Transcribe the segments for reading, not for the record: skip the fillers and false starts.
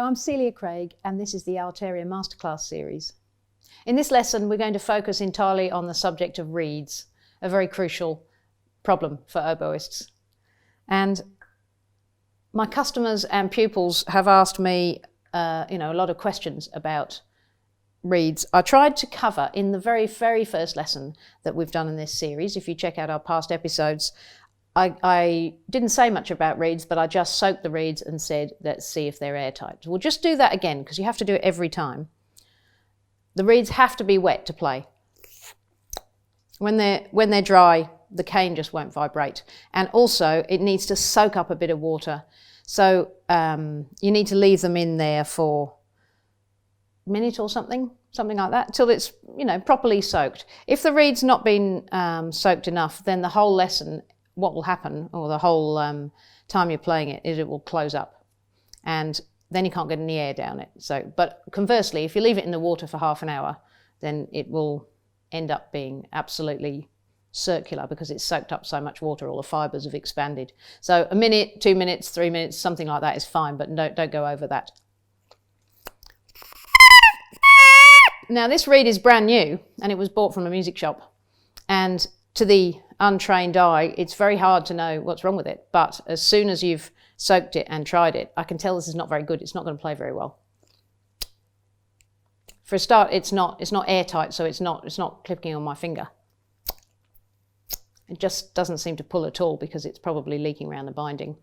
I'm Celia Craig and this is the Altaria Masterclass series. In this lesson we're going to focus entirely on the subject of reeds, a very crucial problem for oboists. And my customers and pupils have asked me a lot of questions about reeds. I tried to cover in the very first lesson that we've done in this series. If you check out our past episodes, I didn't say much about reeds, but I just soaked the reeds and said, let's see if they're airtight. We'll just do that again because you have to do it every time. The reeds have to be wet to play. When they're dry, the cane just won't vibrate. And also it needs to soak up a bit of water. So you need to leave them in there for a minute or something like that, till it's properly soaked. If the reed's not been soaked enough, then the whole lesson, what will happen, or the whole time you're playing it, is it will close up, and then you can't get any air down it. So, but conversely, if you leave it in the water for half an hour, then it will end up being absolutely circular because it's soaked up so much water, all the fibres have expanded. So a minute, 2 minutes, 3 minutes, something like that is fine, but don't go over that. Now this reed is brand new and it was bought from a music shop, and to the untrained eye, it's very hard to know what's wrong with it. But as soon as you've soaked it and tried it, I can tell this is not very good. It's not going to play very well. For a start, it's not airtight, so it's not clicking on my finger. It just doesn't seem to pull at all because it's probably leaking around the binding.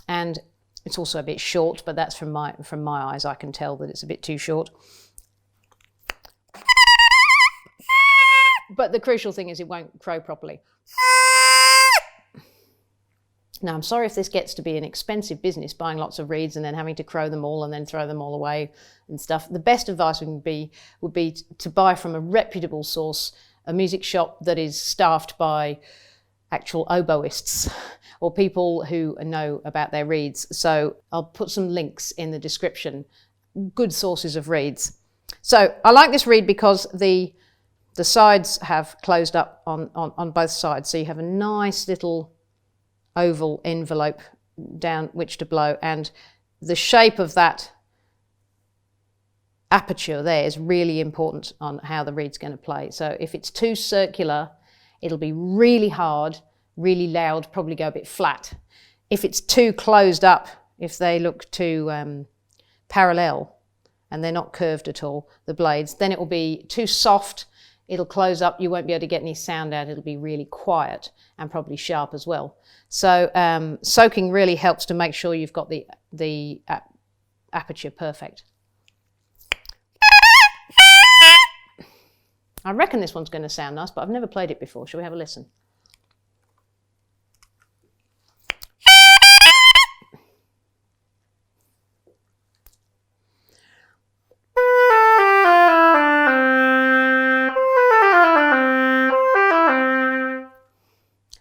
And it's also a bit short, but that's from my eyes. I can tell that it's a bit too short. But the crucial thing is it won't crow properly. Now, I'm sorry if this gets to be an expensive business, buying lots of reeds and then having to crow them all and then throw them all away and stuff. The best advice would be to buy from a reputable source, a music shop that is staffed by actual oboists or people who know about their reeds. So I'll put some links in the description, good sources of reeds. So I like this reed because the sides have closed up on both sides, so you have a nice little oval envelope down which to blow, and the shape of that aperture there is really important on how the reed's going to play. So if it's too circular, it'll be really hard, really loud, probably go a bit flat. If it's too closed up, if they look too parallel and they're not curved at all, the blades, then it will be too soft. It'll close up, you won't be able to get any sound out, it'll be really quiet and probably sharp as well. So soaking really helps to make sure you've got the aperture perfect. I reckon this one's going to sound nice, but I've never played it before. Shall we have a listen?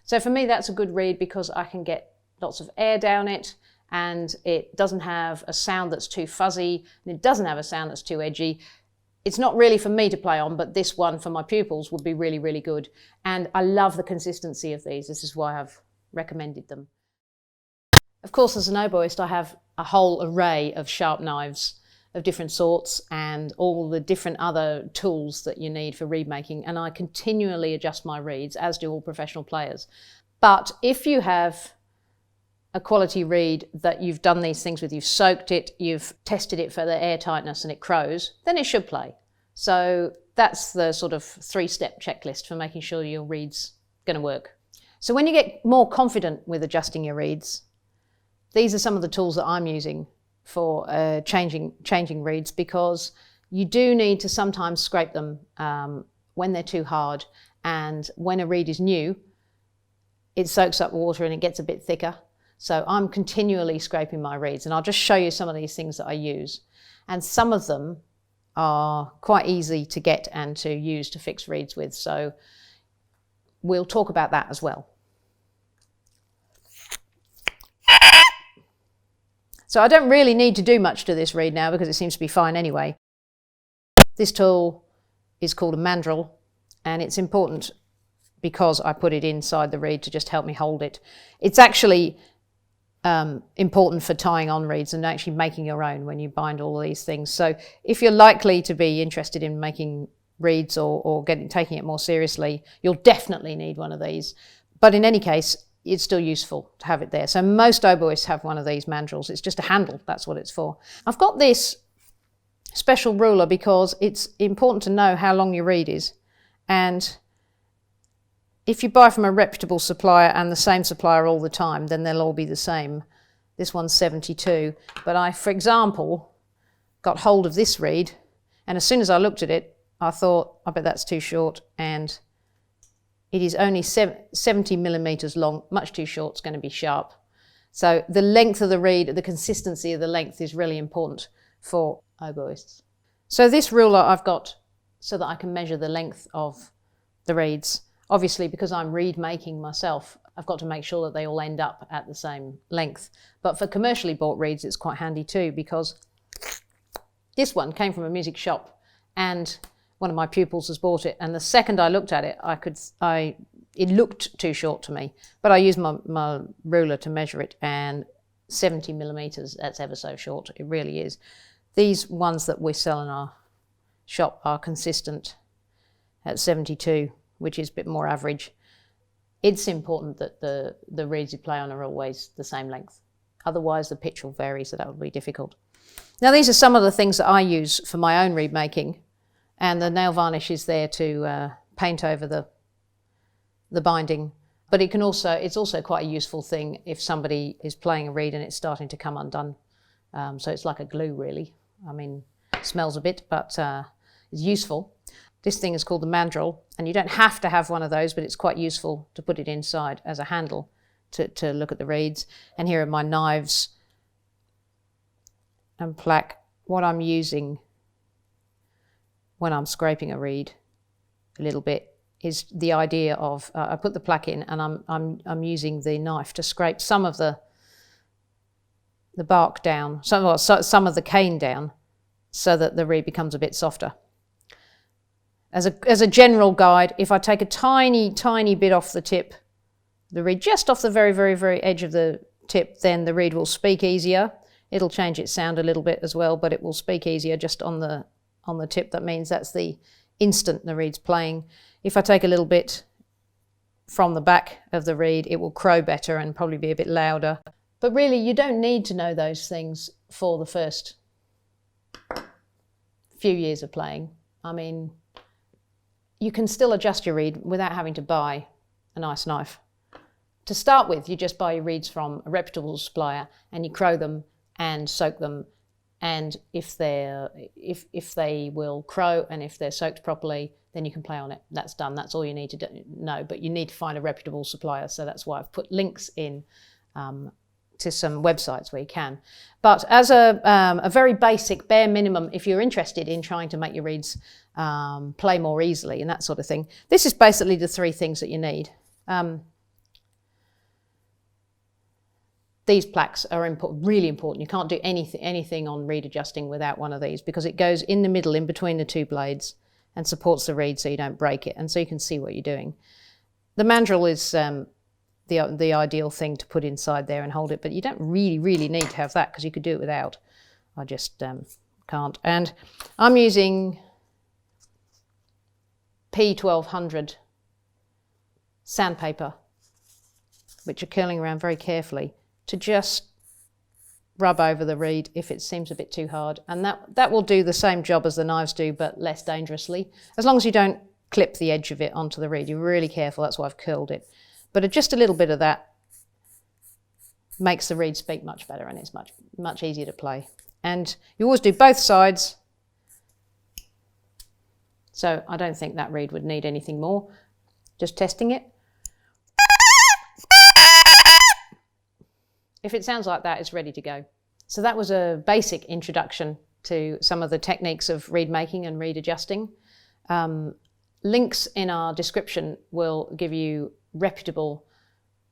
So for me, that's a good reed because I can get lots of air down it, and it doesn't have a sound that's too fuzzy, and it doesn't have a sound that's too edgy. It's not really for me to play on, but this one for my pupils would be really, really good. And I love the consistency of these. This is why I've recommended them. Of course, as an oboist, I have a whole array of sharp knives of different sorts and all the different other tools that you need for reed making, and I continually adjust my reeds, as do all professional players. But if you have a quality reed that you've done these things with, you've soaked it, you've tested it for the air tightness and it crows, then it should play. So that's the sort of 3-step checklist for making sure your reed's going to work. So when you get more confident with adjusting your reeds, these are some of the tools that I'm using for changing reeds, because you do need to sometimes scrape them when they're too hard, and when a reed is new it soaks up water and it gets a bit thicker. So I'm continually scraping my reeds, and I'll just show you some of these things that I use, and some of them are quite easy to get and to use to fix reeds with, so we'll talk about that as well. So I don't really need to do much to this reed now because it seems to be fine anyway. This tool is called a mandrel, and it's important because I put it inside the reed to just help me hold it. It's actually important for tying on reeds and actually making your own when you bind all of these things. So if you're likely to be interested in making reeds or taking it more seriously, you'll definitely need one of these. But in any case, it's still useful to have it there. So most oboists have one of these mandrels. It's just a handle, that's what it's for. I've got this special ruler because it's important to know how long your reed is. And if you buy from a reputable supplier and the same supplier all the time, then they'll all be the same. This one's 72. But I, for example, got hold of this reed, and as soon as I looked at it, I thought, I bet that's too short, and it is only 70 millimeters long, much too short, it's going to be sharp. So the length of the reed, the consistency of the length is really important for oboists. So this ruler I've got so that I can measure the length of the reeds. Obviously, because I'm reed making myself, I've got to make sure that they all end up at the same length. But for commercially bought reeds, it's quite handy too, because this one came from a music shop and one of my pupils has bought it. And the second I looked at it, it looked too short to me. But I used my ruler to measure it, and 70 millimeters, that's ever so short. It really is. These ones that we sell in our shop are consistent at 72. Which is a bit more average. It's important that the reeds you play on are always the same length. Otherwise the pitch will vary, so that would be difficult. Now these are some of the things that I use for my own reed making, and the nail varnish is there to paint over the binding. But it's also quite a useful thing if somebody is playing a reed and it's starting to come undone. So it's like a glue really. I mean, it smells a bit, but it's useful. This thing is called the mandrel, and you don't have to have one of those, but it's quite useful to put it inside as a handle to look at the reeds. And here are my knives and plaque. What I'm using when I'm scraping a reed a little bit is the idea of, I put the plaque in and I'm using the knife to scrape some of the bark down, some of the cane down, so that the reed becomes a bit softer. As a general guide, if I take a tiny, tiny bit off the tip, the reed just off the very, very, very edge of the tip, then the reed will speak easier. It'll change its sound a little bit as well, but it will speak easier just on the tip. That means that's the instant the reed's playing. If I take a little bit from the back of the reed, it will crow better and probably be a bit louder. But really, you don't need to know those things for the first few years of playing. I mean, you can still adjust your reed without having to buy a nice knife. To start with, you just buy your reeds from a reputable supplier and you crow them and soak them. And if they will crow and if they're soaked properly, then you can play on it. That's done. That's all you need to know. But you need to find a reputable supplier. So that's why I've put links in to some websites where you can. But as a very basic, bare minimum, if you're interested in trying to make your reeds play more easily and that sort of thing, this is basically the three things that you need. These plaques are really important. You can't do anything on reed adjusting without one of these, because it goes in the middle, in between the two blades, and supports the reed so you don't break it, and so you can see what you're doing. The mandrel is the ideal thing to put inside there and hold it, but you don't really need to have that, because you could do it without. I just can't. And I'm using P1200 sandpaper, which are curling around very carefully, to just rub over the reed if it seems a bit too hard. And that will do the same job as the knives do, but less dangerously, as long as you don't clip the edge of it onto the reed. You're really careful, that's why I've curled it. But just a little bit of that makes the reed speak much better, and it's much easier to play. And you always do both sides. So I don't think that reed would need anything more. Just testing it. If it sounds like that, it's ready to go. So that was a basic introduction to some of the techniques of reed making and reed adjusting. Links in our description will give you reputable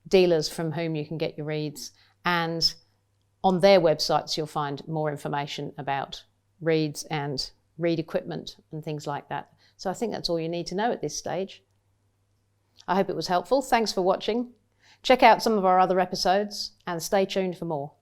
dealers from whom you can get your reeds, and on their websites you'll find more information about reeds and reed equipment and things like that. So I think that's all you need to know at this stage. I hope it was helpful. Thanks for watching. Check out some of our other episodes and stay tuned for more.